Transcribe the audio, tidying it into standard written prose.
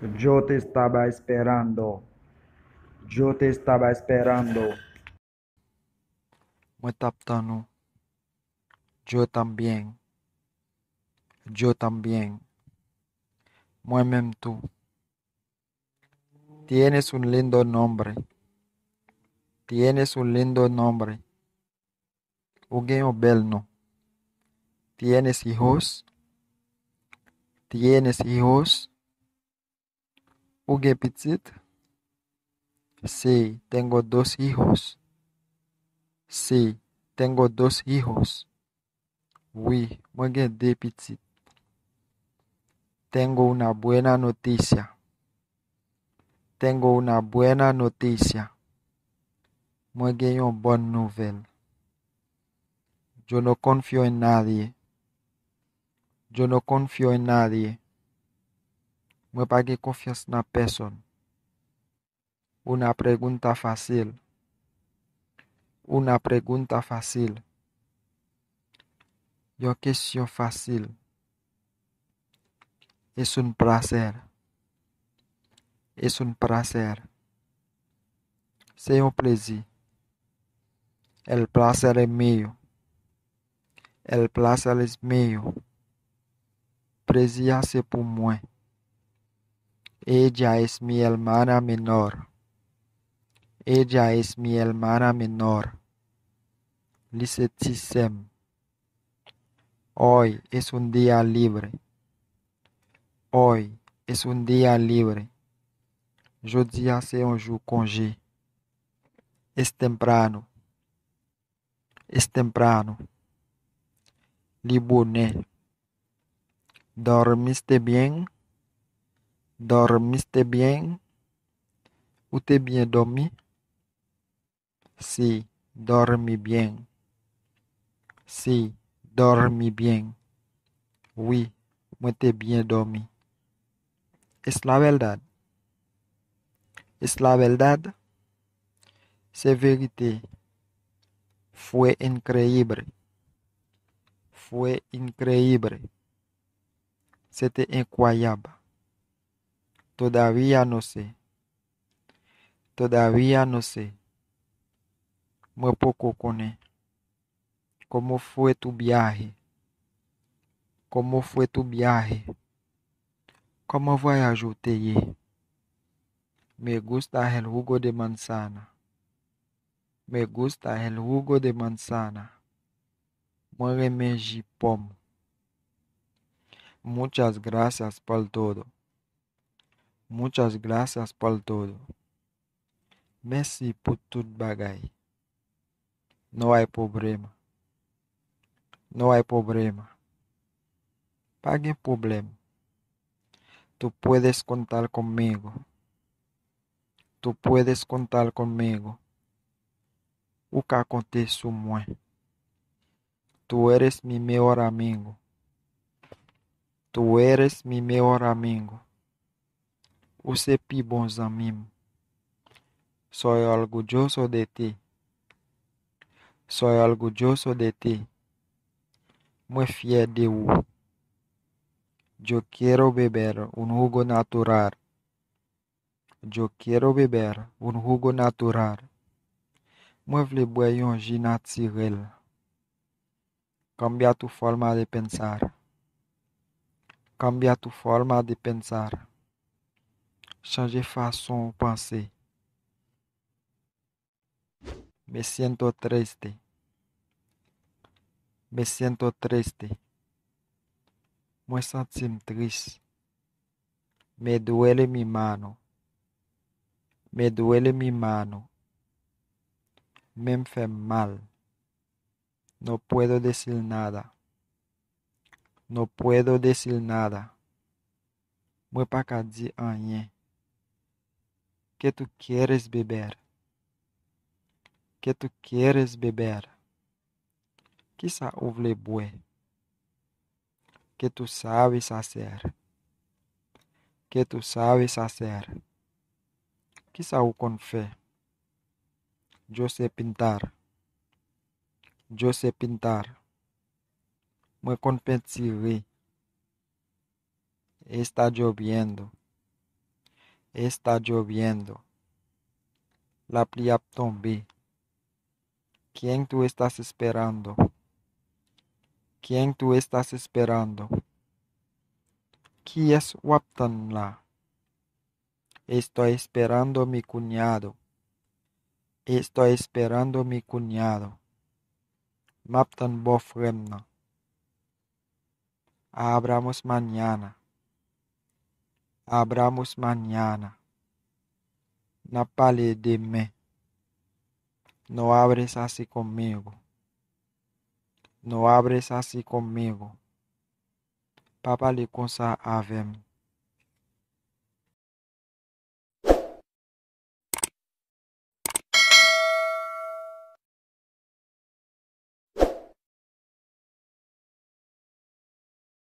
Yo te estaba esperando. Yo te estaba esperando. Mwen tap tan nou. Yo también. Yo también. Mwen menm tou. Tienes un lindo nombre. Tienes un lindo nombre. Ou gen yon bel nou. Tienes hijos? Tienes hijos? Ou gen pitit? Sí, tengo dos hijos. Sí, tengo dos hijos. Oui, mwen gen de pitit. Tengo una buena noticia. Tengo una buena noticia. Mwen gen yon bon nouvel. Yo no confío en nadie. Yo no confío en nadie. Mwen pa gen confiance na person. Una pregunta fácil. Una pregunta fácil. Yon question fácil. Es un placer. Es un placer. C'est un plaisir. El placer es mío. El placer es mío. Plaisir c'est pour moi. Ella es mi hermana menor. Ella es mi hermana menor. Li se tisem. Hoy es un día libre. Hoy es un día libre. Jodi a c'est un jour congé. Es temprano. Es temprano. Li bonne. Dormiste bien? Dormiste bien? Ou t'es bien dormi? Sí, dormi bien. Sí, dormi bien. Oui, moi t'es bien dormi. Es la verdad. Es la verdad. C'est vérité. Fue increíble. Fue increíble. C'était incroyable. Todavía no sé. Todavía no sé. Moi poco connais. ¿Cómo fue tu viaje? ¿Cómo fue tu viaje? ¿Cómo voyageu te ye? Me gusta el jugo de manzana. Me gusta el jugo de manzana. Moi reme jus pomme. Muchas gracias por todo. Muchas gracias por todo. Merci por tout bagay. No hay problema. No hay problema. Pa gen problema. Tú puedes contar conmigo. Tú puedes contar conmigo. Ou ka konte sou mwen. Tú eres mi mejor amigo. Tú eres mi mejor amigo. Ou se pi bon zanmim. Soy orgulloso de ti. Soy orgulloso de ti. Muy fiel de u. Yo quiero beber un jugo natural. Yo quiero beber un jugo natural. Moi vle boire yon jus naturel. Cambia tu forma de pensar. Cambia tu forma de pensar. Changer façon penser. Me siento triste. Me siento triste. Moi sentim triste. Me duele mi mano. Me duele mi mano. Me fait mal. No puedo decir nada. No puedo decir nada. Moi pa ka di anyen. Que tu quieres beber? Que tu quieres beber? Ki sa ou vle bwe? Que tu sabes hacer? Que tu sabes hacer? Ki sa ou kon fè? Yo sé pintar. Yo sé pintar. Moi kon pentire. Está lloviendo. Está lloviendo. La pluie a tombé. ¿Quién tú estás esperando? ¿Quién tú estás esperando? Qui es Wapton la? Estoy esperando a mi cuñado. Estoy esperando a mi cuñado. Mapton bofremna. Abramos mañana. Abramos mañana. Napale de me. No abres así conmigo. No abres así conmigo. Papa le consa avem.